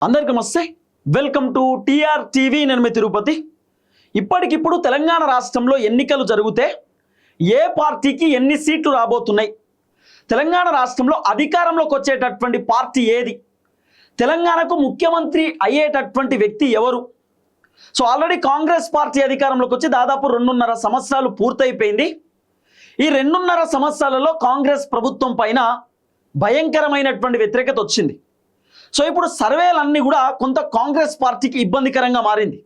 అందరికీ నమస్తే. Welcome to TR TV. నేను మీ తిరుపతి. ఇప్పటికిప్పుడు తెలంగాణ రాష్ట్రంలో ఎన్నికలు జరిగితే ఏ పార్టీకి ఎన్ని సీట్లు రాబోతున్నాయి, తెలంగాణ రాష్ట్రంలో అధికారంలోకి వచ్చేటటువంటి పార్టీ ఏది, తెలంగాణకు ముఖ్యమంత్రి అయ్యేటటువంటి వ్యక్తి ఎవరు? సో ఆల్రెడీ కాంగ్రెస్ పార్టీ అధికారంలోకి వచ్చి దాదాపు 2.5 సంవత్సరాలు పూర్తయిపోయింది. ఈ 2.5 సంవత్సరాలలో కాంగ్రెస్ ప్రభుత్వం పైన భయంకరమైనటువంటి వ్యతిరేకత వచ్చింది. సో ఇప్పుడు సర్వేలన్నీ కూడా కొంత కాంగ్రెస్ పార్టీకి ఇబ్బందికరంగా మారింది.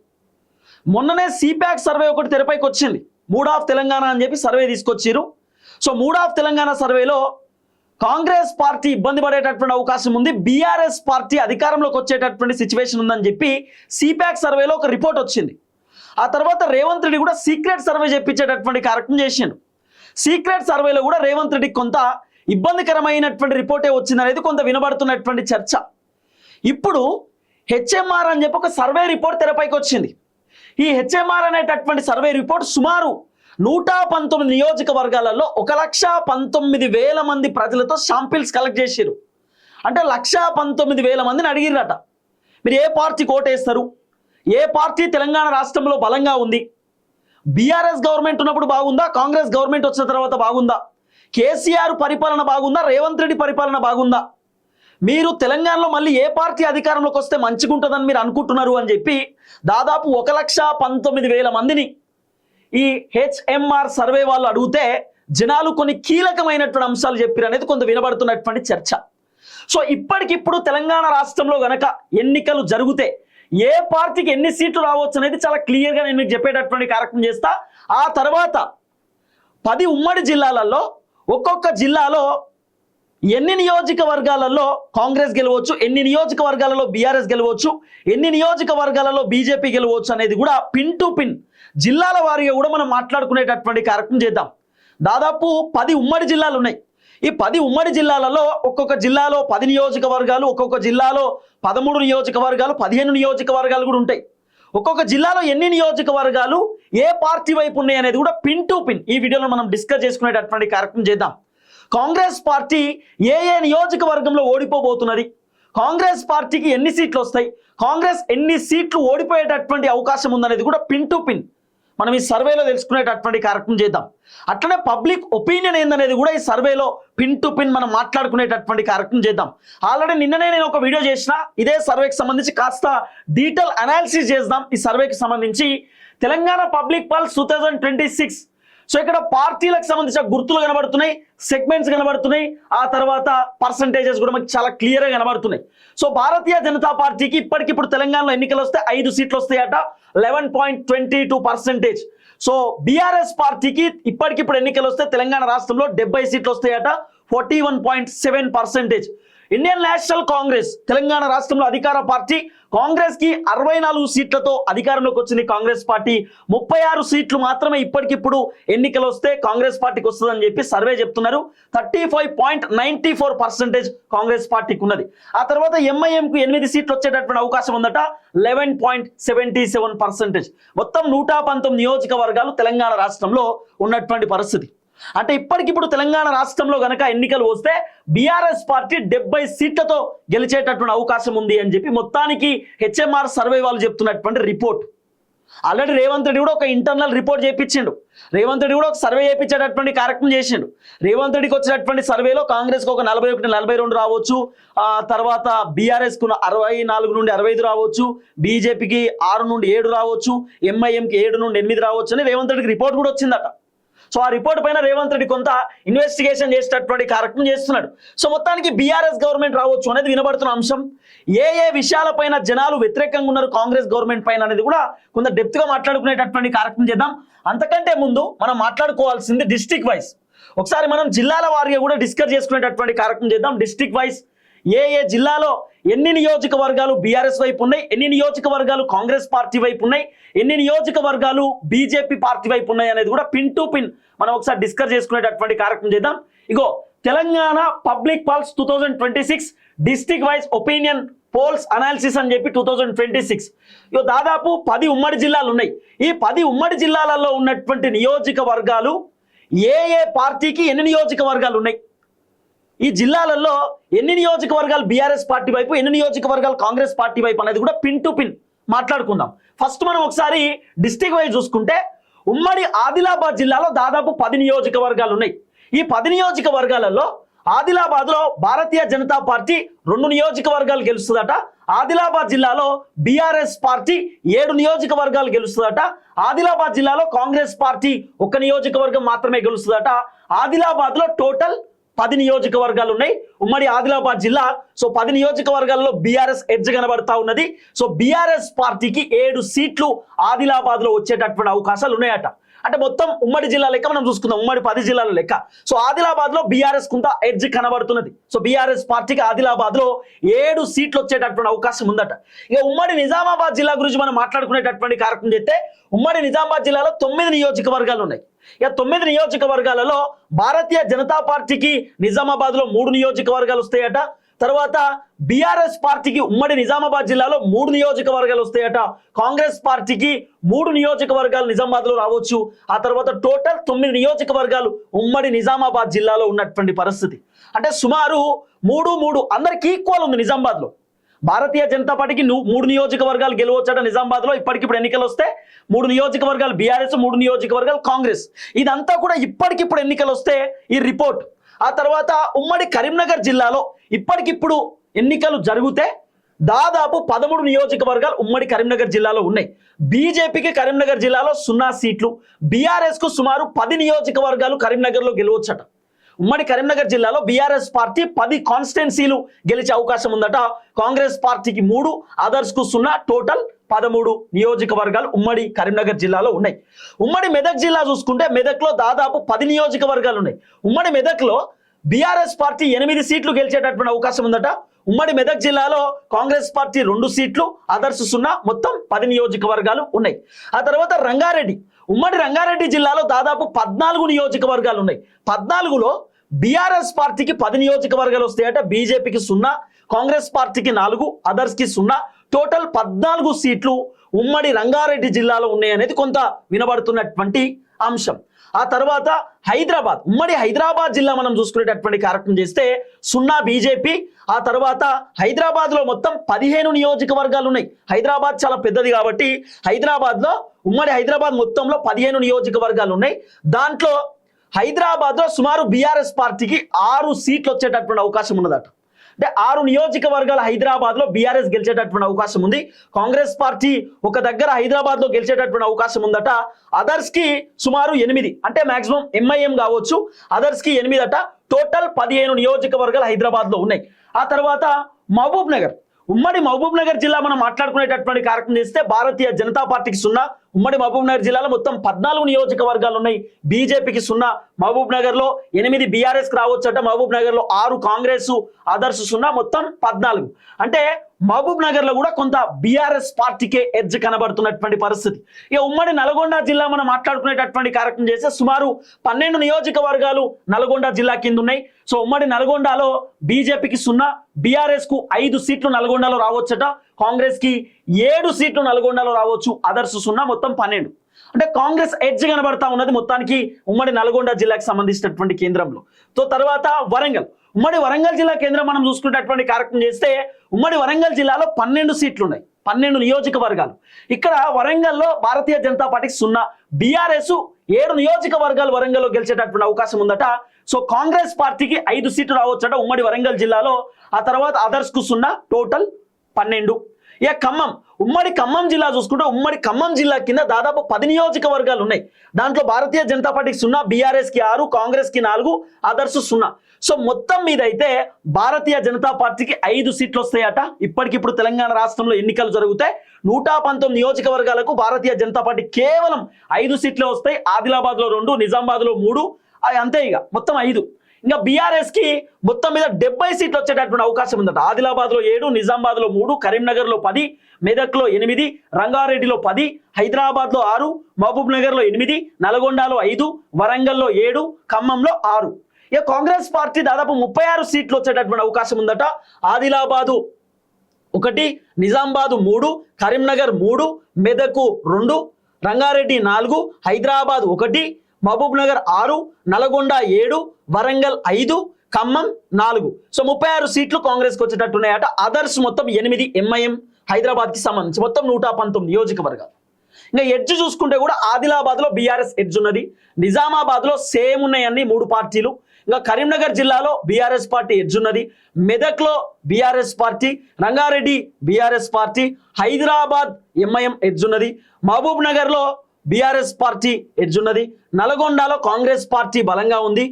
మొన్ననే సిప్యాక్ సర్వే ఒకటి తెరపైకి వచ్చింది. మూడ్ ఆఫ్ తెలంగాణ అని చెప్పి సర్వే తీసుకొచ్చారు. సో మూడ్ ఆఫ్ తెలంగాణ సర్వేలో కాంగ్రెస్ పార్టీ ఇబ్బంది పడేటటువంటి అవకాశం ఉంది, బీఆర్ఎస్ పార్టీ అధికారంలోకి వచ్చేటటువంటి సిచ్యువేషన్ ఉందని చెప్పి సిప్యాక్ సర్వేలో ఒక రిపోర్ట్ వచ్చింది. ఆ తర్వాత రేవంత్ రెడ్డి కూడా సీక్రెట్ సర్వే చేపించేటటువంటి కార్యక్రమం చేసిండు. సీక్రెట్ సర్వేలో కూడా రేవంత్ రెడ్డికి కొంత ఇబ్బందికరమైనటువంటి రిపోర్టే వచ్చిందనేది కొంత వినబడుతున్నటువంటి చర్చ. ఇప్పుడు హెచ్ఎంఆర్ అని చెప్పి ఒక సర్వే రిపోర్ట్ తెరపైకి వచ్చింది. ఈ హెచ్ఎంఆర్ అనేటటువంటి సర్వే రిపోర్ట్ సుమారు 119 నియోజకవర్గాలలో 1,19,000 మంది ప్రజలతో శాంపిల్స్ కలెక్ట్ చేశారు. అంటే 1,19,000 మందిని అడిగిరట, మీరు ఏ పార్టీకి ఓటేస్తారు, ఏ పార్టీ తెలంగాణ రాష్ట్రంలో బలంగా ఉంది, బీఆర్ఎస్ గవర్నమెంట్ ఉన్నప్పుడు బాగుందా, కాంగ్రెస్ గవర్నమెంట్ వచ్చిన తర్వాత బాగుందా, కేసీఆర్ పరిపాలన బాగుందా, రేవంత్ రెడ్డి పరిపాలన బాగుందా, మీరు తెలంగాణలో మళ్ళీ ఏ పార్టీ అధికారంలోకి వస్తే మంచిగా ఉంటుందని మీరు అనుకుంటున్నారు అని చెప్పి దాదాపు 1,19,000 మందిని ఈ హెచ్ఎంఆర్ సర్వే వాళ్ళు అడిగితే జనాలు కొన్ని కీలకమైనటువంటి అంశాలు చెప్పారు అనేది కొంత వినబడుతున్నటువంటి చర్చ. సో ఇప్పటికిప్పుడు తెలంగాణ రాష్ట్రంలో గనక ఎన్నికలు జరిగితే ఏ పార్టీకి ఎన్ని సీట్లు రావచ్చు అనేది చాలా క్లియర్గా నేను మీకు చెప్పేటటువంటి కార్యక్రమం చేస్తా. ఆ తర్వాత 10 ఉమ్మడి జిల్లాలలో ఒక్కొక్క జిల్లాలో ఎన్ని నియోజకవర్గాలలో కాంగ్రెస్ గెలవచ్చు, ఎన్ని నియోజకవర్గాలలో బీఆర్ఎస్ గెలవచ్చు, ఎన్ని నియోజకవర్గాలలో బీజేపీ గెలవచ్చు అనేది కూడా పిన్ టు పిన్ జిల్లాల వారీగా కూడా మనం మాట్లాడుకునేటటువంటి కార్యక్రమం చేద్దాం. దాదాపు 10 ఉమ్మడి జిల్లాలు ఉన్నాయి. ఈ 10 ఉమ్మడి జిల్లాలలో ఒక్కొక్క జిల్లాలో 10 నియోజకవర్గాలు, ఒక్కొక్క జిల్లాలో 13 నియోజకవర్గాలు, 15 నియోజకవర్గాలు కూడా ఉంటాయి. ఒక్కొక్క జిల్లాలో ఎన్ని నియోజకవర్గాలు ఏ పార్టీ వైపు ఉన్నాయి అనేది కూడా పిన్ టు పిన్ ఈ వీడియోలో మనం డిస్కస్ చేసుకునేటటువంటి కార్యక్రమం చేద్దాం. కాంగ్రెస్ పార్టీ ఏ నియోజకవర్గంలో ఓడిపోబోతున్నది, కాంగ్రెస్ పార్టీకి ఎన్ని సీట్లు వస్తాయి, కాంగ్రెస్ ఎన్ని సీట్లు ఓడిపోయేటటువంటి అవకాశం ఉందనేది కూడా పిన్ టు పిన్ మనం ఈ సర్వేలో తెలుసుకునేటటువంటి కార్యక్రమం చేద్దాం. అట్లనే పబ్లిక్ ఒపీనియన్ ఏందనేది కూడా ఈ సర్వేలో పిన్ టు పిన్ మనం మాట్లాడుకునేటటువంటి కార్యక్రమం చేద్దాం. ఆల్రెడీ నిన్ననే నేను ఒక వీడియో చేసిన ఇదే సర్వేకి సంబంధించి కాస్త డీటెయిల్ అనాలిసిస్ చేద్దాం. ఈ సర్వేకి సంబంధించి తెలంగాణ పబ్లిక్ పల్స్ 2026. సో ఇక్కడ పార్టీలకు సంబంధించిన గుర్తులు కనబడుతున్నాయి, సెగ్మెంట్స్ కనబడుతున్నాయి, ఆ తర్వాత పర్సంటేజెస్ కూడా మనకి చాలా క్లియర్గా కనబడుతున్నాయి. సో భారతీయ జనతా పార్టీకి ఇప్పటికిప్పుడు తెలంగాణలో ఎన్నికలు వస్తే 5 సీట్లు వస్తాయట, 11.22%. సో బీఆర్ఎస్ పార్టీకి ఇప్పటికిప్పుడు ఎన్నికలు వస్తే తెలంగాణ రాష్ట్రంలో 70 సీట్లు వస్తాయట, 41.7%. ఇండియన్ నేషనల్ కాంగ్రెస్ తెలంగాణ రాష్ట్రంలో అధికార పార్టీ, కాంగ్రెస్ కి 64 సీట్లతో అధికారంలోకి వచ్చింది కాంగ్రెస్ పార్టీ. 36 సీట్లు మాత్రమే ఇప్పటికిప్పుడు ఎన్నికలు వస్తే కాంగ్రెస్ పార్టీకి వస్తుందని చెప్పి సర్వే చెప్తున్నారు. 35.94% కాంగ్రెస్ పార్టీకి ఉన్నది. ఆ తర్వాత ఎంఐఎంకు 8 సీట్లు వచ్చేటటువంటి అవకాశం ఉందట, 11.77%. మొత్తం 119 నియోజకవర్గాలు తెలంగాణ రాష్ట్రంలో ఉన్నటువంటి పరిస్థితి. అంటే ఇప్పటికిప్పుడు తెలంగాణ రాష్ట్రంలో గనక ఎన్నికలు వస్తే బీఆర్ఎస్ పార్టీ 70 సీట్లతో గెలిచేటటువంటి అవకాశం ఉంది అని చెప్పి మొత్తానికి హెచ్ఎంఆర్ సర్వే వాళ్ళు చెప్తున్నటువంటి రిపోర్ట్. ఆల్రెడీ రేవంత్ రెడ్డి కూడా ఒక ఇంటర్నల్ రిపోర్ట్ చేయించిండు, రేవంత్ రెడ్డి కూడా ఒక సర్వే చేయించేటటువంటి కార్యక్రమం చేసిండు. రేవంత్ రెడ్డికి వచ్చినటువంటి సర్వేలో కాంగ్రెస్కి ఒక 41, 42 రావచ్చు, తర్వాత బీఆర్ఎస్కు 64 నుండి 65 రావచ్చు, బీజేపీకి 6 నుండి 7 రావచ్చు, ఎంఐఎంకి 7 నుండి 8 రావచ్చు అని రేవంత్ రెడ్డికి రిపోర్ట్ కూడా వచ్చిందట. సో ఆ రిపోర్ట్ పైన రేవంత్ రెడ్డి కొంత ఇన్వెస్టిగేషన్ చేసేటటువంటి కార్యక్రమం చేస్తున్నాడు. సో మొత్తానికి బీఆర్ఎస్ గవర్నమెంట్ రావచ్చు అనేది వినబడుతున్న అంశం. ఏ విషయాలపైన జనాలు వ్యతిరేకంగా ఉన్నారు కాంగ్రెస్ గవర్నమెంట్ పైన అనేది కూడా కొంత డెప్త్ గా మాట్లాడుకునేటటువంటి కార్యక్రమం చేద్దాం. అంతకంటే ముందు మనం మాట్లాడుకోవాల్సింది డిస్ట్రిక్ట్ వైజ్, ఒకసారి మనం జిల్లాల వారీగా కూడా డిస్కస్ చేసుకునేటటువంటి కార్యక్రమం చేద్దాం. డిస్ట్రిక్ట్ వైజ్ ఏ జిల్లాలో ఎన్ని నియోజకవర్గాలు బీఆర్ఎస్ వైపు ఉన్నాయి, ఎన్ని నియోజకవర్గాలు కాంగ్రెస్ పార్టీ వైపు ఉన్నాయి, ఎన్ని నియోజకవర్గాలు బీజేపీ పార్టీ వైపు ఉన్నాయి అనేది కూడా పిన్ టు పిన్ మనం ఒకసారి డిస్కస్ చేసుకునేటటువంటి కార్యక్రమం చేద్దాం. ఇగో Telangana public pulse 2026 district wise opinion polls analysis అని చెప్పి 2026. ఇగో దాదాపు 10 ఉమ్మడి జిల్లాలు ఉన్నాయి. ఈ 10 ఉమ్మడి జిల్లాలలో ఉన్నటువంటి నియోజకవర్గాలు ఏ పార్టీకి ఎన్ని నియోజకవర్గాలు ఉన్నాయి, ఈ జిల్లాలలో ఎన్ని నియోజకవర్గాలు బీఆర్ఎస్ పార్టీ వైపు, ఎన్ని నియోజకవర్గాలు కాంగ్రెస్ పార్టీ వైపు అనేది కూడా పిన్ టు పిన్ మాట్లాడుకుందాం. ఫస్ట్ మనం ఒకసారి డిస్ట్రిక్ట్ వైజ్ చూసుకుంటే ఉమ్మడి ఆదిలాబాద్ జిల్లాలో దాదాపు 10 నియోజకవర్గాలు ఉన్నాయి. ఈ 10 నియోజకవర్గాలలో ఆదిలాబాద్లో భారతీయ జనతా పార్టీ 2 నియోజకవర్గాలు గెలుస్తుందట. ఆదిలాబాద్ జిల్లాలో బీఆర్ఎస్ పార్టీ 7 నియోజకవర్గాలు గెలుస్తుందట. ఆదిలాబాద్ జిల్లాలో కాంగ్రెస్ పార్టీ 1 నియోజకవర్గం మాత్రమే గెలుస్తుందట. ఆదిలాబాద్లో టోటల్ 10 నియోజకవర్గాలు ఉన్నాయి ఉమ్మడి ఆదిలాబాద్ జిల్లా. సో 10 నియోజకవర్గాల్లో బీఆర్ఎస్ ఎడ్జ్ కనబడతా ఉన్నది. సో బీఆర్ఎస్ పార్టీకి 7 సీట్లు ఆదిలాబాద్ లో వచ్చేటటువంటి అవకాశాలు ఉన్నాయట. అంటే మొత్తం ఉమ్మడి జిల్లా లెక్క మనం చూసుకుందాం, ఉమ్మడి 10 జిల్లాల లెక్క. సో ఆదిలాబాద్ లో బీఆర్ఎస్ కొంత ఎడ్జ్ కనబడుతున్నది. సో బీఆర్ఎస్ పార్టీకి ఆదిలాబాద్ లో 7 సీట్లు వచ్చేటటువంటి అవకాశం ఉందట. ఇక ఉమ్మడి నిజామాబాద్ జిల్లా గురించి మనం మాట్లాడుకునేటటువంటి కార్యక్రమం చేస్తే ఉమ్మడి నిజామాబాద్ జిల్లాలో 9 నియోజకవర్గాలు ఉన్నాయి. ఇక 9 నియోజకవర్గాలలో భారతీయ జనతా పార్టీకి నిజామాబాద్ లో 3 నియోజకవర్గాలు వస్తాయట. తర్వాత బీఆర్ఎస్ పార్టీకి ఉమ్మడి నిజామాబాద్ జిల్లాలో 3 నియోజకవర్గాలు వస్తాయట. కాంగ్రెస్ పార్టీకి 3 నియోజకవర్గాలు నిజామాబాద్ లో రావచ్చు. ఆ తర్వాత టోటల్ 9 నియోజకవర్గాలు ఉమ్మడి నిజామాబాద్ జిల్లాలో ఉన్నటువంటి పరిస్థితి. అంటే సుమారు 3 అందరికి ఈక్వల్ ఉంది నిజామాబాద్ లో. భారతీయ జనతా పార్టీకి 3 నియోజకవర్గాలు గెలవచ్చట నిజామాబాద్ లో. ఇప్పటికిప్పుడు ఎన్నికలు వస్తే 3 నియోజకవర్గాలు బీఆర్ఎస్, 3 నియోజకవర్గాలు కాంగ్రెస్. ఇదంతా కూడా ఇప్పటికిప్పుడు ఎన్నికలు వస్తే ఈ రిపోర్ట్. ఆ తర్వాత ఉమ్మడి కరీంనగర్ జిల్లాలో ఇప్పటికిప్పుడు ఎన్నికలు జరిగితే దాదాపు 13 నియోజకవర్గాలు ఉమ్మడి కరీంనగర్ జిల్లాలో ఉన్నాయి. బీజేపీకి కరీంనగర్ జిల్లాలో 0 సీట్లు, బీఆర్ఎస్ కు సుమారు 10 నియోజకవర్గాలు కరీంనగర్ లో గెలవచ్చట. ఉమ్మడి కరీంనగర్ జిల్లాలో బీఆర్ఎస్ పార్టీ 10 కాన్స్టిట్యున్సీలు గెలిచే అవకాశం ఉందట. కాంగ్రెస్ పార్టీకి 3, అదర్స్ కు 0, టోటల్ 13 నియోజకవర్గాలు ఉమ్మడి కరీంనగర్ జిల్లాలో ఉన్నాయి. ఉమ్మడి మెదక్ జిల్లా చూసుకుంటే మెదక్లో దాదాపు 10 నియోజకవర్గాలు ఉన్నాయి. ఉమ్మడి మెదక్లో బీఆర్ఎస్ పార్టీ 8 సీట్లు గెలిచేటటువంటి అవకాశం ఉందట. ఉమ్మడి మెదక్ జిల్లాలో కాంగ్రెస్ పార్టీ 2 సీట్లు, అదర్స్ 0, మొత్తం 10 నియోజకవర్గాలు ఉన్నాయి. ఆ తర్వాత రంగారెడ్డి, ఉమ్మడి రంగారెడ్డి జిల్లాలో దాదాపు 14 నియోజకవర్గాలు ఉన్నాయి. 14లో బీఆర్ఎస్ పార్టీకి 10 నియోజకవర్గాలు వస్తాయట. బీజేపీకి 0, కాంగ్రెస్ పార్టీకి 4, అదర్స్ కి 0, టోటల్ 14 సీట్లు ఉమ్మడి రంగారెడ్డి జిల్లాలో ఉన్నాయి అనేది కొంత వినబడుతున్నటువంటి అంశం. ఆ తర్వాత హైదరాబాద్, ఉమ్మడి హైదరాబాద్ జిల్లా మనం చూసుకునేటటువంటి కార్యక్రమం చేస్తే 0 బీజేపీ. ఆ తర్వాత హైదరాబాద్ లో మొత్తం 15 నియోజకవర్గాలు ఉన్నాయి. హైదరాబాద్ చాలా పెద్దది కాబట్టి హైదరాబాద్ లో ఉమ్మడి హైదరాబాద్ మొత్తంలో 15 నియోజకవర్గాలు ఉన్నాయి. దాంట్లో హైదరాబాద్ లో సుమారు బీఆర్ఎస్ పార్టీకి 6 సీట్లు వచ్చేటటువంటి అవకాశం ఉన్నదట. అంటే 6 నియోజకవర్గాలు హైదరాబాద్ లో బీఆర్ఎస్ గెలిచేటటువంటి అవకాశం ఉంది. కాంగ్రెస్ పార్టీ ఒక దగ్గర హైదరాబాద్ లో గెలిచేటటువంటి అవకాశం ఉందట. అదర్స్ కి సుమారు 8, అంటే మాక్సిమం ఎంఐఎం కావచ్చు, అదర్స్ కి 8 అట. టోటల్ 15 నియోజకవర్గాలు హైదరాబాద్ లో ఉన్నాయి. ఆ తర్వాత మహబూబ్ నగర్, ఉమ్మడి మహబూబ్ నగర్ జిల్లా మనం మాట్లాడుకునేటటువంటి కార్యక్రమం చేస్తే భారతీయ జనతా పార్టీకి 0, ఉమ్మడి మహబూబ్ నగర్ జిల్లాలో మొత్తం 14 నియోజకవర్గాలు ఉన్నాయి. బీజేపీకి 0, మహబూబ్ నగర్ లో 8 బీఆర్ఎస్ కి రావచ్చట. మహబూబ్ నగర్ లో 6 కాంగ్రెస్, అదర్స్ 0, మొత్తం 14. అంటే మహబూబ్ నగర్ లో కూడా కొంత బీఆర్ఎస్ పార్టీకే ఎడ్జ్ కనబడుతున్నటువంటి పరిస్థితి. ఇక ఉమ్మడి నల్గొండ జిల్లా మనం మాట్లాడుకునేటటువంటి కార్యక్రమం చేస్తే సుమారు 12 నియోజకవర్గాలు నల్గొండ జిల్లా కింద ఉన్నాయి. సో ఉమ్మడి నల్గొండలో బీజేపీకి 0, బీఆర్ఎస్ కు 5 సీట్లు నల్గొండలో రావచ్చట. కాంగ్రెస్ కి 7 సీట్లు నల్గొండలో రావచ్చు, అదర్స్ 0, మొత్తం 12. అంటే కాంగ్రెస్ ఎడ్జ్ కనబడతా ఉన్నది మొత్తానికి ఉమ్మడి నల్గొండ జిల్లాకి సంబంధించినటువంటి కేంద్రంలో. తో తర్వాత వరంగల్, ఉమ్మడి వరంగల్ జిల్లా కేంద్రం మనం చూసుకునేటటువంటి కార్యక్రమం చేస్తే ఉమ్మడి వరంగల్ జిల్లాలో 12 సీట్లు ఉన్నాయి, 12 నియోజకవర్గాలు. ఇక్కడ వరంగల్లో భారతీయ జనతా పార్టీకి 0, బీఆర్ఎస్ 7 నియోజకవర్గాలు వరంగల్లో గెలిచేటటువంటి అవకాశం ఉందట. సో కాంగ్రెస్ పార్టీకి 5 సీట్లు రావచ్చట ఉమ్మడి వరంగల్ జిల్లాలో. ఆ తర్వాత అదర్స్ కు 0, టోటల్ 12. ఇక ఖమ్మం, ఉమ్మడి ఖమ్మం జిల్లా చూసుకుంటే ఉమ్మడి ఖమ్మం జిల్లా కింద దాదాపు 10 నియోజకవర్గాలు ఉన్నాయి. దాంట్లో భారతీయ జనతా పార్టీకి 0, బీఆర్ఎస్ కి 6, కాంగ్రెస్ కి 4, అదర్స్ 0. సో మొత్తం మీద అయితే భారతీయ జనతా పార్టీకి 5 సీట్లు వస్తాయట. ఇప్పటికిప్పుడు తెలంగాణ రాష్ట్రంలో ఎన్నికలు జరిగితే 119 నియోజకవర్గాలకు భారతీయ జనతా పార్టీ కేవలం 5 సీట్లే వస్తాయి. ఆదిలాబాద్ లో 2, నిజామాబాద్ లో 3, అంతే, ఇక మొత్తం 5. ఇంకా బీఆర్ఎస్ కి మొత్తం మీద 70 సీట్లు వచ్చేటటువంటి అవకాశం ఉందట. ఆదిలాబాద్ లో 7, నిజామాబాద్ లో 3, కరీంనగర్ లో 10, మెదక్ లో 8, రంగారెడ్డిలో 10, హైదరాబాద్ లో 6, మహబూబ్ నగర్ లో 8, నల్గొండలో 5, వరంగల్ లో 7, ఖమ్మంలో 6. ఇక కాంగ్రెస్ పార్టీ దాదాపు 36 సీట్లు వచ్చేటటువంటి అవకాశం ఉందట. ఆదిలాబాదు 1, నిజామాబాద్ 3, కరీంనగర్ 3, మెదక్ 2, రంగారెడ్డి 4, హైదరాబాద్ 1, మహబూబ్ నగర్ 6, నల్గొండ 7, వరంగల్ 5, ఖమ్మం 4. సో 36 సీట్లు కాంగ్రెస్కి వచ్చేటట్టు ఉన్నాయట. అదర్స్ మొత్తం 8. ఎంఐఎం హైదరాబాద్కి సంబంధించి మొత్తం 119 నియోజకవర్గాలు. ఇంకా ఎడ్జ్ చూసుకుంటే కూడా ఆదిలాబాద్లో బీఆర్ఎస్ ఎడ్జ్ ఉన్నది, నిజామాబాద్లో సేమ్ ఉన్నాయన్ని 3 పార్టీలు. ఇంకా కరీంనగర్ జిల్లాలో బీఆర్ఎస్ పార్టీ ఎడ్జ్ ఉన్నది, మెదక్లో BRS party, Rangareddy BRS party, Hyderabad MIM edge ఉన్నది, మహబూబ్ నగర్లో బీఆర్ఎస్ పార్టీ ఎడ్జ్ ఉన్నది, నల్గొండలో కాంగ్రెస్ పార్టీ బలంగా ఉంది,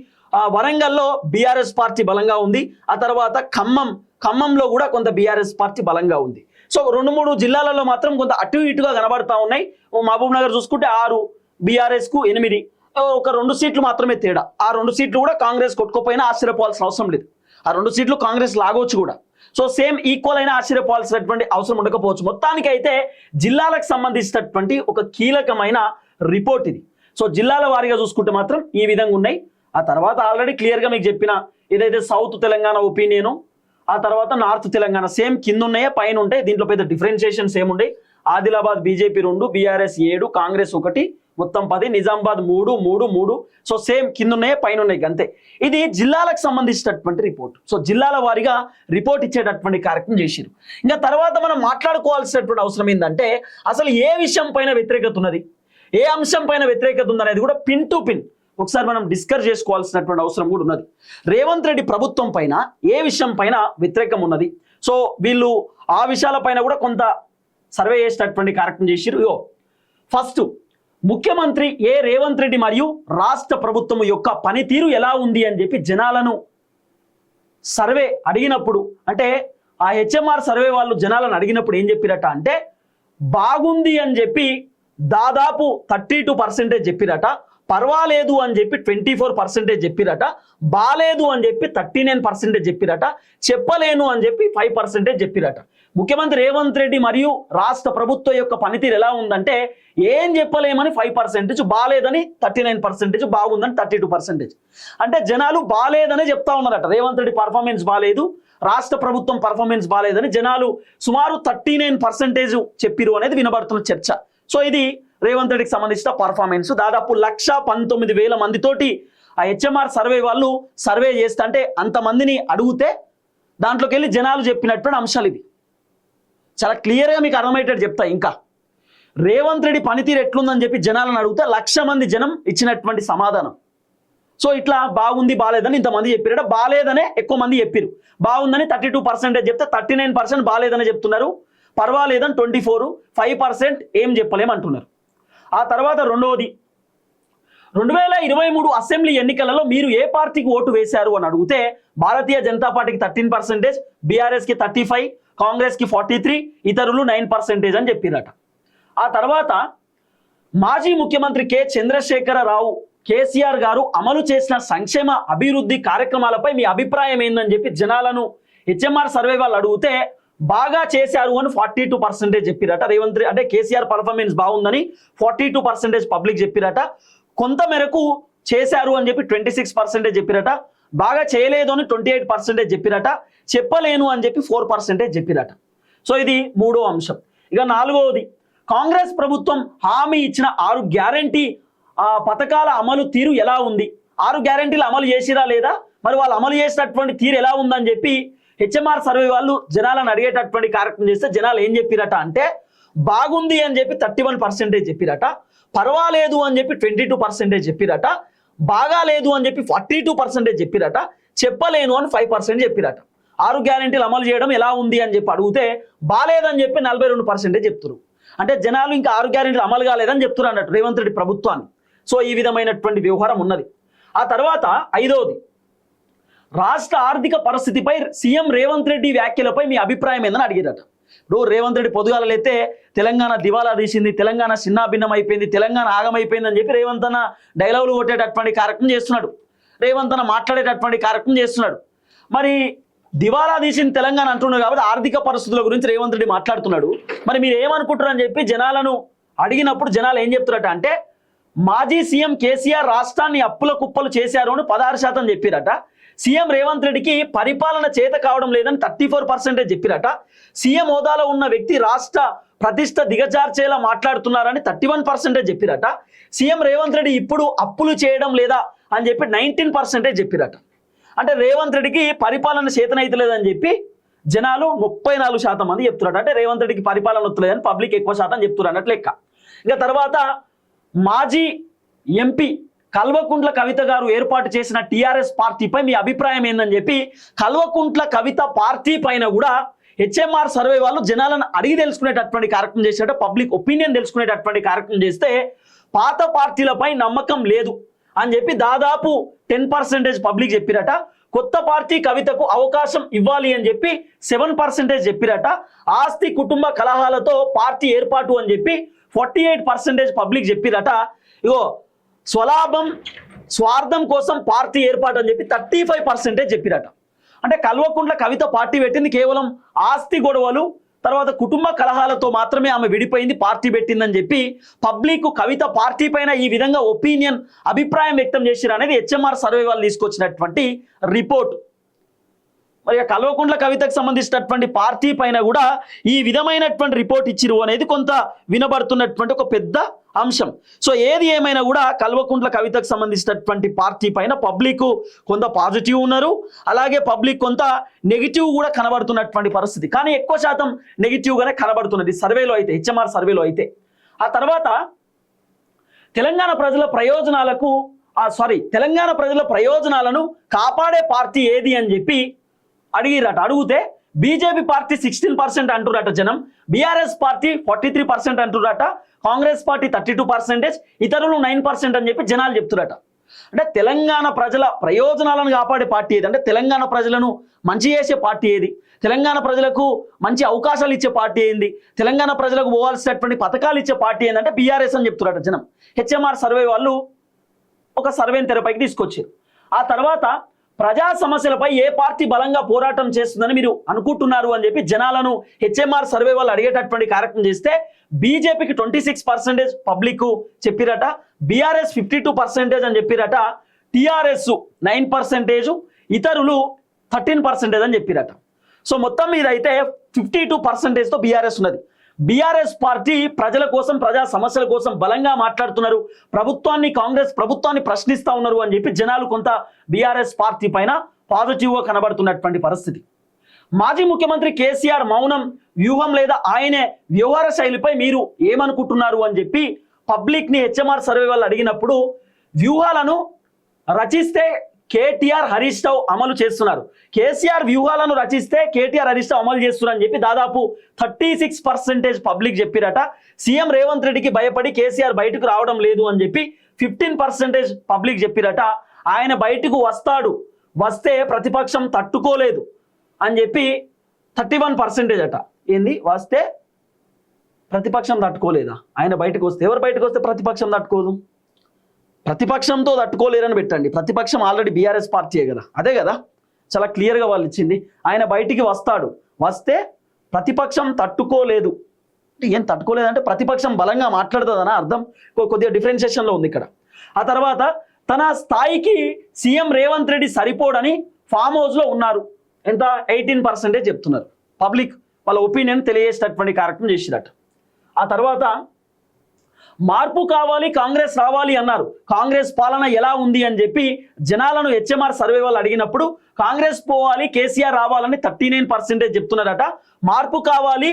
వరంగల్లో బీఆర్ఎస్ పార్టీ బలంగా ఉంది. ఆ తర్వాత ఖమ్మంలో కూడా కొంత బీఆర్ఎస్ పార్టీ బలంగా ఉంది. సో 2-3 జిల్లాలలో మాత్రం కొంత అటు ఇటుగా కనబడతా ఉన్నాయి. మహబూబ్ నగర్ చూసుకుంటే 6, బీఆర్ఎస్కు 8, ఒక 2 సీట్లు మాత్రమే తేడా. ఆ 2 సీట్లు కూడా కాంగ్రెస్ కొట్టుకోపోయినా ఆశ్చర్యపోవాల్సిన అవసరం లేదు. ఆ 2 సీట్లు కాంగ్రెస్ లాగొచ్చు కూడా. సో సేమ్ ఈక్వల్ అయినా ఆశ్చర్యపోవాల్సినటువంటి అవసరం ఉండకపోవచ్చు. మొత్తానికి అయితే జిల్లాలకు సంబంధించినటువంటి ఒక కీలకమైన రిపోర్ట్ ఇది. సో జిల్లాల వారీగా చూసుకుంటే మాత్రం ఈ విధంగా ఉన్నాయి. ఆ తర్వాత ఆల్రెడీ క్లియర్గా మీకు చెప్పిన ఏదైతే సౌత్ తెలంగాణ ఒపీనియను, ఆ తర్వాత నార్త్ తెలంగాణ సేమ్ కింద ఉన్నాయే పైన ఉంటాయి. దీంట్లో పెద్ద డిఫరెన్షియేషన్స్ ఏముండే. ఆదిలాబాద్ బీజేపీ 2, బీఆర్ఎస్ 7, కాంగ్రెస్ 1, మొత్తం 10, నిజామాబాద్ 3. సో సేమ్ కింద ఉన్నాయే పైన ఉన్నాయి అంతే. ఇది జిల్లాలకు సంబంధించినటువంటి రిపోర్ట్. సో జిల్లాల వారీగా రిపోర్ట్ ఇచ్చేటటువంటి కార్యక్రమం చేసిరు. ఇంకా తర్వాత మనం మాట్లాడుకోవాల్సినటువంటి అవసరం ఏంటంటే అసలు ఏ విషయం పైన వ్యతిరేకత ఉన్నది, ఏ అంశం పైన వ్యతిరేకత ఉందనేది కూడా పిన్ టు పిన్ ఒకసారి మనం డిస్కస్ చేసుకోవాల్సినటువంటి అవసరం కూడా ఉన్నది. రేవంత్ రెడ్డి ప్రభుత్వం పైన ఏ విషయం పైన వ్యతిరేకం ఉన్నది, సో వీళ్ళు ఆ విషయాల పైన కూడా కొంత సర్వే చేసేటటువంటి కార్యక్రమం చేసిరు. ఫస్ట్, ముఖ్యమంత్రి రేవంత్ రెడ్డి మరియు రాష్ట్ర ప్రభుత్వం యొక్క పనితీరు ఎలా ఉంది అని చెప్పి జనాలను సర్వే అడిగినప్పుడు, అంటే ఆ హెచ్ఎంఆర్ సర్వే వాళ్ళు జనాలను అడిగినప్పుడు ఏం చెప్పిరట అంటే బాగుంది అని చెప్పి దాదాపు 32% చెప్పిరట, పర్వాలేదు అని చెప్పి 24% చెప్పిరట, బాలేదు అని చెప్పి 39% చెప్పిరట, చెప్పలేను అని చెప్పి 5% చెప్పిరట. ముఖ్యమంత్రి రేవంత్ రెడ్డి మరియు రాష్ట్ర ప్రభుత్వం యొక్క పనితీరు ఎలా ఉందంటే ఏం చెప్పలేమని 5%, బాలేదని 39%, బాగుందని 32%. అంటే జనాలు బాలేదనే చెప్తా ఉన్నారట. రేవంత్ రెడ్డి పర్ఫార్మెన్స్ బాలేదు, రాష్ట్ర ప్రభుత్వం పర్ఫార్మెన్స్ బాలేదని జనాలు సుమారు 39% చెప్పిరు అనేది వినబడుతున్న చర్చ. సో ఇది రేవంత్ రెడ్డికి సంబంధించిన పర్ఫార్మెన్స్. దాదాపు 1,19,000 మందితోటి ఆ హెచ్ఎంఆర్ సర్వే వాళ్ళు సర్వే చేస్తే, అంటే అంతమందిని అడిగితే దాంట్లోకి వెళ్ళి జనాలు చెప్పినటువంటి అంశాలు ఇవి. చాలా క్లియర్గా మీకు అర్థమయ్యేటట్టు చెప్తా. ఇంకా రేవంత్ రెడ్డి పనితీరు ఎట్లుందని చెప్పి జనాలను అడిగితే 1,00,000 మంది జనం ఇచ్చినటువంటి సమాధానం. సో ఇట్లా బాగుంది బాలేదని ఇంతమంది చెప్పారట, బాలేదనే ఎక్కువ మంది చెప్పారు, బాగుందని 32% చెప్తే 39% బాలేదని చెప్తున్నారు, పర్వాలేదని 24, 5% ఏం చెప్పలేమంటున్నారు. ఆ తర్వాత రెండవది, 2023 అసెంబ్లీ ఎన్నికలలో మీరు ఏ పార్టీకి ఓటు వేశారు అని అడిగితే భారతీయ జనతా పార్టీకి 13%, బీఆర్ఎస్కి 35, కాంగ్రెస్కి 43, ఇతరులు 9% అని చెప్పిరట. ఆ తర్వాత మాజీ ముఖ్యమంత్రి చంద్రశేఖరరావు కేసీఆర్ గారు అమలు చేసిన సంక్షేమ అభివృద్ధి కార్యక్రమాలపై మీ అభిప్రాయం ఏందని చెప్పి జనాలను హెచ్ఎంఆర్ సర్వే వాళ్ళు అడిగితే బాగా చేశారు అని 42% చెప్పిరట. రేవంత్ రెడ్డి అంటే కేసీఆర్ పర్ఫార్మెన్స్ బాగుందని 42% పబ్లిక్ చెప్పిరట. కొంత మేరకు చేశారు అని చెప్పి 26% చెప్పిరట, బాగా చేయలేదు అని 28% చెప్పిరట, చెప్పలేను అని చెప్పి 4% చెప్పిరట. సో ఇది 3వ అంశం. ఇక 4వది, కాంగ్రెస్ ప్రభుత్వం హామీ ఇచ్చిన 6 గ్యారంటీ పథకాల అమలు తీరు ఎలా ఉంది, 6 గ్యారంటీలు అమలు చేసిరా లేదా, మరి వాళ్ళు అమలు చేసినటువంటి తీరు ఎలా ఉందని చెప్పి హెచ్ఎంఆర్ సర్వే వాళ్ళు జనాలను అడిగేటటువంటి కార్యక్రమం చేస్తే జనాలు ఏం చెప్పిరట అంటే బాగుంది అని చెప్పి 31% చెప్పిరట, పర్వాలేదు అని చెప్పి 22% చెప్పిరట, బాగాలేదు అని చెప్పి 42% చెప్పిరట, చెప్పలేను అని 5% చెప్పిరట. 6 గ్యారెంటీలు అమలు చేయడం ఎలా ఉంది అని చెప్పి అడిగితే బాలేదని చెప్పి 42% చెప్తున్నారు. అంటే జనాలు ఇంకా 6 గ్యారెంటీలు అమలు కాలేదని చెప్తున్నారు అన్నట్టు రేవంత్ రెడ్డి ప్రభుత్వాన్ని. సో ఈ విధమైనటువంటి వ్యవహారం ఉన్నది. ఆ తర్వాత 5వది, రాష్ట్ర ఆర్థిక పరిస్థితిపై సీఎం రేవంత్ రెడ్డి వ్యాఖ్యలపై మీ అభిప్రాయం ఏందని అడిగారట. ఇప్పుడు రేవంత్ రెడ్డి పొద్దుగాలైతే తెలంగాణ దివాలా తీసింది, తెలంగాణ చిన్నాభిన్నం అయిపోయింది, తెలంగాణ ఆగమైపోయింది అని చెప్పి రేవంత్ అన్న డైలాగులు కొట్టేటటువంటి కార్యక్రమం చేస్తున్నాడు, రేవంత్ అన్న మాట్లాడేటటువంటి కార్యక్రమం చేస్తున్నాడు. మరి దివాలా తీసింది తెలంగాణ అంటున్నాడు కాబట్టి ఆర్థిక పరిస్థితుల గురించి రేవంత్ రెడ్డి మాట్లాడుతున్నాడు. మరి మీరు ఏమనుకుంటారు అని చెప్పి జనాలను అడిగినప్పుడు జనాలు ఏం చెప్తారట అంటే మాజీ సీఎం కేసీఆర్ రాష్ట్రాన్ని అప్పుల కుప్పలు చేశారు అని 16% చెప్పిరట, సీఎం రేవంత్ రెడ్డికి పరిపాలన చేత కావడం లేదని 34% చెప్పిరట, సీఎం హోదాలో ఉన్న వ్యక్తి రాష్ట్ర ప్రతిష్ట దిగజార్చేలా మాట్లాడుతున్నారని 31% చెప్పిరట, సీఎం రేవంత్ రెడ్డి ఇప్పుడు అప్పులు చేయడం లేదా అని చెప్పి 19% చెప్పిరట. అంటే రేవంత్ రెడ్డికి పరిపాలన చేతనైతలేదని చెప్పి జనాలు 34% మంది చెప్తున్నారు. అంటే రేవంత్ రెడ్డికి పరిపాలన వస్తలేదని పబ్లిక్ ఎక్కువ శాతం చెప్తున్నారు అన్నట్లు లెక్క. ఇంకా తర్వాత మాజీ ఎంపీ కల్వకుంట్ల కవిత గారు ఏర్పాటు చేసిన టీఆర్ఎస్ పార్టీపై మీ అభిప్రాయం ఏందని చెప్పి కల్వకుంట్ల కవిత పార్టీ పైన కూడా హెచ్ఎంఆర్ సర్వే వాళ్ళు జనాలను అడిగి తెలుసుకునేటటువంటి కార్యక్రమం చేసేట, పబ్లిక్ ఒపీనియన్ తెలుసుకునేటటువంటి కార్యక్రమం చేస్తే పాత పార్టీలపై నమ్మకం లేదు అని చెప్పి దాదాపు 10% పబ్లిక్ చెప్పిరట. కొత్త పార్టీ కవితకు అవకాశం ఇవ్వాలి అని చెప్పి 7% చెప్పిరట. ఆస్తి కుటుంబ కలహాలతో పార్టీ ఏర్పాటు అని చెప్పి 48% పబ్లిక్ చెప్పిరట. ఇగో స్వలాభం స్వార్థం కోసం పార్టీ ఏర్పాటు అని చెప్పి 35% చెప్పిరట. అంటే కల్వకుంట్ల కవిత పార్టీ పెట్టింది కేవలం ఆస్తి గొడవలు తర్వాత కుటుంబ కలహాలతో మాత్రమే ఆమె విడిపోయింది, పార్టీ పెట్టిందని చెప్పి పబ్లిక్ కవిత పార్టీ పైన ఈ విధంగా ఒపీనియన్ అభిప్రాయం వ్యక్తం చేసిరు అనేది హెచ్ఎంఆర్ సర్వే వాళ్ళు తీసుకొచ్చినటువంటి రిపోర్ట్. మరి కల్వకుంట్ల కవితకు సంబంధించినటువంటి పార్టీ పైన కూడా ఈ విధమైనటువంటి రిపోర్ట్ ఇచ్చిరు అనేది కొంత వినబడుతున్నటువంటి ఒక పెద్ద అంశం. సో ఏది ఏమైనా కూడా కల్వకుంట్ల కవితకు సంబంధించినటువంటి పార్టీ పైన పబ్లిక్ కొంత పాజిటివ్ ఉన్నారు, అలాగే పబ్లిక్ కొంత నెగిటివ్ కూడా కనబడుతున్నటువంటి పరిస్థితి. కానీ ఎక్కువ శాతం నెగిటివ్గానే కనబడుతున్నది సర్వేలో అయితే, హెచ్ఎంఆర్ సర్వేలో అయితే. ఆ తర్వాత తెలంగాణ ప్రజల ప్రయోజనాలను కాపాడే పార్టీ ఏది అని చెప్పి అడిగిరట. అడిగితే బీజేపీ పార్టీ 16% అంటురట జనం, బీఆర్ఎస్ పార్టీ 43% అంటురట, కాంగ్రెస్ పార్టీ 32%, ఇతరులు 9% అని చెప్పి జనాలు చెప్తురట. అంటే తెలంగాణ ప్రజల ప్రయోజనాలను కాపాడే పార్టీ ఏది, అంటే తెలంగాణ ప్రజలను మంచి చేసే పార్టీ ఏది, తెలంగాణ ప్రజలకు మంచి అవకాశాలు ఇచ్చే పార్టీ ఏంది, తెలంగాణ ప్రజలకు పోవాల్సినటువంటి పథకాలు ఇచ్చే పార్టీ ఏంటంటే బీఆర్ఎస్ అని చెప్తురట జనం. హెచ్ఎంఆర్ సర్వే వాళ్ళు ఒక సర్వేని తెరపైకి తీసుకొచ్చారు. ఆ తర్వాత ప్రజా సమస్యలపై ఏ పార్టీ బలంగా పోరాటం చేస్తుందని మీరు అనుకుంటున్నారు అని చెప్పి జనాలను హెచ్ఎంఆర్ సర్వే వాళ్ళు అడిగేటటువంటి కార్యక్రమం చేస్తే బీజేపీకి 26% పబ్లిక్ చెప్పిరట, బీఆర్ఎస్ 52% అని చెప్పిరట, టీఆర్ఎస్ 9%, ఇతరులు 13% అని చెప్పిరట. సో మొత్తం మీద అయితే 52%తో బీఆర్ఎస్ ఉన్నది. బీఆర్ఎస్ పార్టీ ప్రజల కోసం ప్రజా సమస్యల కోసం బలంగా మాట్లాడుతున్నారు, ప్రభుత్వాన్ని కాంగ్రెస్ ప్రభుత్వాన్ని ప్రశ్నిస్తూ ఉన్నారు అని చెప్పి జనాలు కొంత బీఆర్ఎస్ పార్టీ పైన పాజిటివ్గా కనబడుతున్నటువంటి పరిస్థితి. మాజీ ముఖ్యమంత్రి కేసీఆర్ మౌనం వ్యూహం లేదా ఆయనే వ్యవహార శైలిపై మీరు ఏమనుకుంటున్నారు అని చెప్పి పబ్లిక్ని హెచ్ఎంఆర్ సర్వే వాళ్ళు అడిగినప్పుడు వ్యూహాలను రచిస్తే కేటీఆర్ హరీష్ రావు అమలు చేస్తున్నారు, కేసీఆర్ వ్యూహాలను రచిస్తే కేటీఆర్ హరీష్ రావు అమలు చేస్తున్నారు అని చెప్పి దాదాపు 36% పబ్లిక్ చెప్పిరట. సీఎం రేవంత్ రెడ్డికి భయపడి కేసీఆర్ బయటకు రావడం లేదు అని చెప్పి 15% పబ్లిక్ చెప్పిరట. ఆయన బయటకు వస్తాడు, వస్తే ప్రతిపక్షం తట్టుకోలేదు అని చెప్పి 31% అట. ఏంది వస్తే ప్రతిపక్షం తట్టుకోలేదా, ఆయన బయటకు వస్తే ఎవరు బయటకు వస్తే ప్రతిపక్షం తట్టుకోదు, ప్రతిపక్షంతో తట్టుకోలేరని పెట్టండి, ప్రతిపక్షం ఆల్రెడీ బీఆర్ఎస్ పార్టీయే కదా, అదే కదా చాలా క్లియర్గా వాళ్ళు ఇచ్చింది. ఆయన బయటికి వస్తాడు, వస్తే ప్రతిపక్షం తట్టుకోలేదు, ఏం తట్టుకోలేదంటే ప్రతిపక్షం బలంగా మాట్లాడుతుందనా అర్థం, కొద్దిగా డిఫరెన్షియేషన్లో ఉంది ఇక్కడ. ఆ తర్వాత తన స్థాయికి సీఎం రేవంత్ రెడ్డి సరిపోడని ఫామ్ హౌస్లో ఉన్నారు, ఎంత 18% చెప్తున్నారు. పబ్లిక్ వాళ్ళ ఒపీనియన్ తెలియజేసేటటువంటి కార్యక్రమం చేసిరట. ఆ తర్వాత మార్పు కావాలి కాంగ్రెస్ రావాలి అన్నారు, కాంగ్రెస్ పాలన ఎలా ఉంది అని చెప్పి జనాలను హెచ్ఎంఆర్ సర్వే వాళ్ళు అడిగినప్పుడు కాంగ్రెస్ పోవాలి కేసీఆర్ రావాలని 39% చెప్తున్నారట, మార్పు కావాలి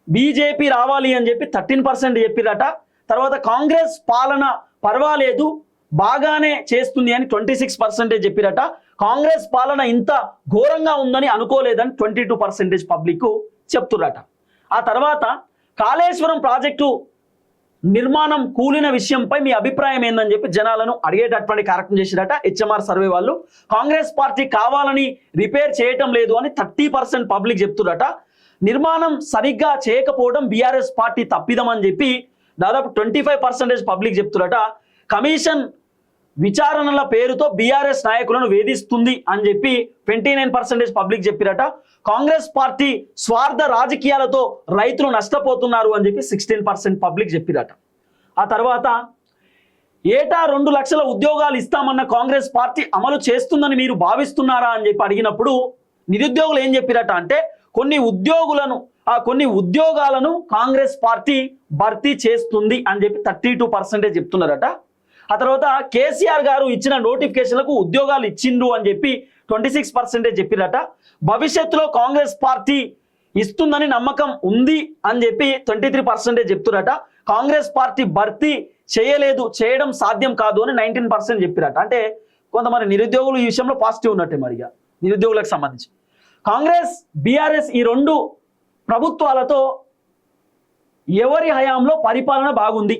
బీజేపీ రావాలి అని చెప్పి 13% చెప్పిరట. తర్వాత కాంగ్రెస్ పాలన పర్వాలేదు బాగానే చేస్తుంది అని 26% చెప్పిరట, కాంగ్రెస్ పాలన ఇంత ఘోరంగా ఉందని అనుకోలేదని 22% పబ్లిక్ చెప్తురట. ఆ తర్వాత కాళేశ్వరం ప్రాజెక్టు నిర్మాణం కూలిన విషయంపై మీ అభిప్రాయం ఏందని చెప్పి జనాలను అడిగేటటువంటి కార్యక్రమం చేసిరట హెచ్ఎంఆర్ సర్వే వాళ్ళు. కాంగ్రెస్ పార్టీ కావాలని రిపేర్ చేయటం లేదు అని 30% పబ్లిక్ చెప్తురట. నిర్మాణం సరిగ్గా చేయకపోవడం బీఆర్ఎస్ పార్టీ తప్పిదం అని చెప్పి దాదాపు 25% పబ్లిక్ చెప్తురట. కమిషన్ విచారణల పేరుతో బీఆర్ఎస్ నాయకులను వేధిస్తుంది అని చెప్పి 29% పబ్లిక్ చెప్పిరట. కాంగ్రెస్ పార్టీ స్వార్థ రాజకీయాలతో రైతులు నష్టపోతున్నారు అని చెప్పి 16% పబ్లిక్ చెప్పిరట. ఆ తర్వాత ఏటా 2 లక్షల ఉద్యోగాలు ఇస్తామన్న కాంగ్రెస్ పార్టీ అమలు చేస్తుందని మీరు భావిస్తున్నారా అని చెప్పి అడిగినప్పుడు నిరుద్యోగులు ఏం చెప్పిరట అంటే కొన్ని ఉద్యోగాలను కాంగ్రెస్ పార్టీ భర్తీ చేస్తుంది అని చెప్పి 32% చెప్తున్నారట. ఆ తర్వాత కేసీఆర్ గారు ఇచ్చిన నోటిఫికేషన్లకు ఉద్యోగాలు ఇచ్చిండ్రు అని చెప్పి 26% చెప్పిరట. భవిష్యత్తులో కాంగ్రెస్ పార్టీ ఇస్తుందని నమ్మకం ఉంది అని చెప్పి 23% చెప్తురట. కాంగ్రెస్ పార్టీ భర్తీ చేయడం సాధ్యం కాదు అని 19% చెప్పిరట. అంటే కొంతమంది నిరుద్యోగులు ఈ విషయంలో పాజిటివ్ ఉన్నట్టే. మరిగా నిరుద్యోగులకు సంబంధించి కాంగ్రెస్ బీఆర్ఎస్ ఈ రెండు ప్రభుత్వాలతో ఎవరి హయాంలో పరిపాలన బాగుంది?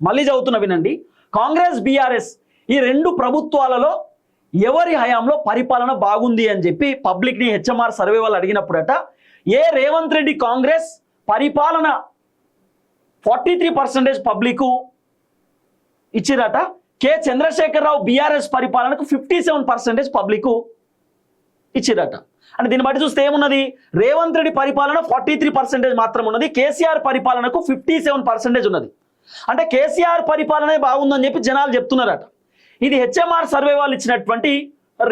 మళ్ళీ చదువుతున్నా వినండి. కాంగ్రెస్ బీఆర్ఎస్ ఈ రెండు ప్రభుత్వాలలో ఎవరి హయాంలో పరిపాలన బాగుంది అని చెప్పి పబ్లిక్ని హెచ్ఎంఆర్ సర్వే వాళ్ళు అడిగినప్పుడట రేవంత్ రెడ్డి కాంగ్రెస్ పరిపాలన 43% పబ్లిక్ ఇచ్చిరట. చంద్రశేఖరరావు బీఆర్ఎస్ పరిపాలనకు 57% పబ్లిక్ ఇచ్చిరట. అంటే దీన్ని బట్టి చూస్తే ఏమున్నది? రేవంత్ రెడ్డి పరిపాలన 43% మాత్రం ఉన్నది, కేసీఆర్ పరిపాలనకు 57% ఉన్నది. అంటే కేసీఆర్ పరిపాలనే బాగుందని చెప్పి జనాలు చెప్తున్నారట. ఇది హెచ్ఎంఆర్ సర్వే వాళ్ళు ఇచ్చినటువంటి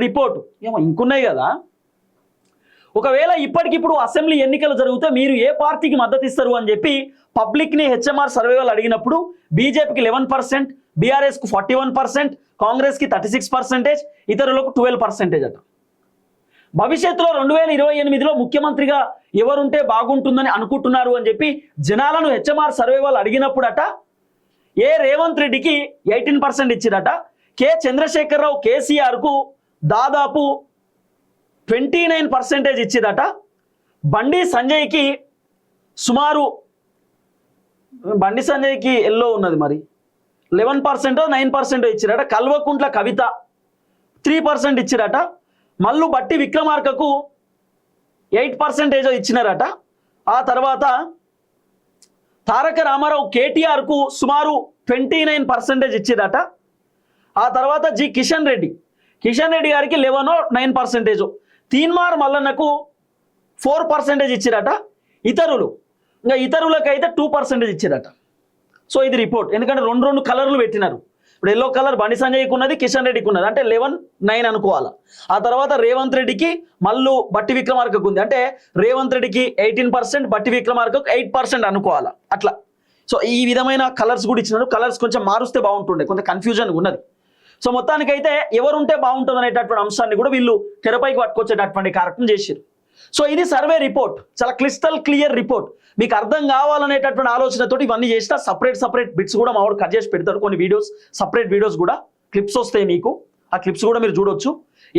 రిపోర్టు. ఏమో ఇంకున్నాయి కదా. ఒకవేళ ఇప్పటికిప్పుడు అసెంబ్లీ ఎన్నికలు జరిగితే మీరు ఏ పార్టీకి మద్దతు ఇస్తారు అని చెప్పి పబ్లిక్ని హెచ్ఎంఆర్ సర్వే వాళ్ళు అడిగినప్పుడు బీజేపీకి 11%, బీఆర్ఎస్కు 41%, కాంగ్రెస్కి 36%, ఇతరులకు 12% అట. భవిష్యత్తులో 2028లో ముఖ్యమంత్రిగా ఎవరుంటే బాగుంటుందని అనుకుంటున్నారు అని చెప్పి జనాలను హెచ్ఎంఆర్ సర్వే వాళ్ళు అడిగినప్పుడట రేవంత్ రెడ్డికి 18% ఇచ్చిరట. చంద్రశేఖరరావు కేసీఆర్కు దాదాపు 29% ఇచ్చిరట. బండి సంజయ్కి సుమారు ఎల్లో ఉన్నది మరి 11% 9% ఇచ్చిరట. కల్వకుంట్ల కవిత 3% ఇచ్చిరట. మల్లు బట్టి విక్రమార్కకు 8% ఇచ్చినారట. ఆ తర్వాత తారక రామారావు కేటీఆర్కు సుమారు 29% ఇచ్చిరట. ఆ తర్వాత కిషన్ రెడ్డి గారికి 11 or 9%, తీన్మార్ మల్లన్నకు 4% ఇచ్చిరట. ఇతరులకైతే 2% ఇచ్చిరట. సో ఇది రిపోర్ట్. ఎందుకంటే రెండు కలర్లు పెట్టినారు. ఇప్పుడు ఎల్లో కలర్ బండి సంజయ్కి ఉన్నది, కిషన్ రెడ్డికి ఉన్నది, అంటే 11, 9 అనుకోవాలా. ఆ తర్వాత రేవంత్ రెడ్డికి మల్లు బట్టి విక్రమార్కకు ఉంది, అంటే రేవంత్ రెడ్డికి 18%, బట్టి విక్రమార్కకు 8% అనుకోవాలా అట్లా. సో ఈ విధమైన కలర్స్ కూడా ఇచ్చినారు. కలర్స్ కొంచెం మారుస్తే బాగుంటుండే, కొంచెం కన్ఫ్యూజన్ ఉన్నది. సో మొత్తానికైతే ఎవరుంటే బాగుంటుంది అనేటటువంటి అంశాన్ని కూడా వీళ్ళు తెరపైకి పట్టుకొచ్చేటటువంటి కార్యక్రమం చేశారు. సో ఇది సర్వే రిపోర్ట్, చాలా క్లియర్ రిపోర్ట్. మీకు అర్థం కావాలనేటటువంటి ఆలోచనతో ఇవన్నీ చేసిన సపరేట్ బిట్స్ కూడా మా వాడు కట్ చేసి పెడతాడు. కొన్ని వీడియోస్, సపరేట్ వీడియోస్ కూడా క్లిప్స్ వస్తాయి మీకు. ఆ క్లిప్స్ కూడా మీరు చూడొచ్చు.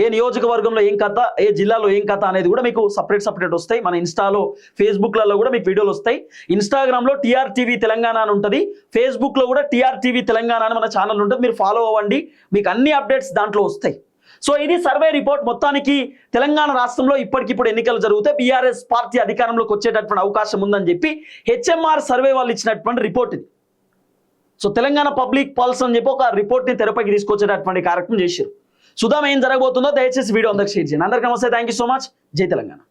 ఏ నియోజకవర్గంలో ఏం కథ, ఏ జిల్లాలో ఏం కథ అనేది కూడా మీకు సపరేట్ వస్తాయి. మన ఇన్స్టాలో, ఫేస్బుక్లలో కూడా మీకు వీడియోలు వస్తాయి. ఇన్స్టాగ్రామ్లో టీఆర్టీవీ తెలంగాణ అని ఉంటుంది, ఫేస్బుక్లో కూడా టీఆర్టీవీ తెలంగాణ అని మన ఛానల్ ఉంటుంది. మీరు ఫాలో అవ్వండి, మీకు అన్ని అప్డేట్స్ దాంట్లో వస్తాయి. సో ఇది సర్వే రిపోర్ట్. మొత్తానికి తెలంగాణ రాష్ట్రంలో ఇప్పటికిప్పుడు ఎన్నికలు జరిగితే బీఆర్ఎస్ పార్టీ అధికారంలోకి వచ్చేటటువంటి అవకాశం ఉందని చెప్పి హెచ్ఎంఆర్ సర్వే వాళ్ళు ఇచ్చినటువంటి రిపోర్ట్ ఇది. సో తెలంగాణ పబ్లిక్ పల్స్ అని చెప్పి ఒక రిపోర్ట్ని తెరపైకి తీసుకొచ్చేటటువంటి కార్యక్రమం చేశారు. చూద్దాం ఏం జరగబోతుందో. దయచేసి వీడియో అందరికి షేర్ చేయండి. అందరికీ నమస్తే, థ్యాంక్ యూ సో మచ్. జై తెలంగాణ.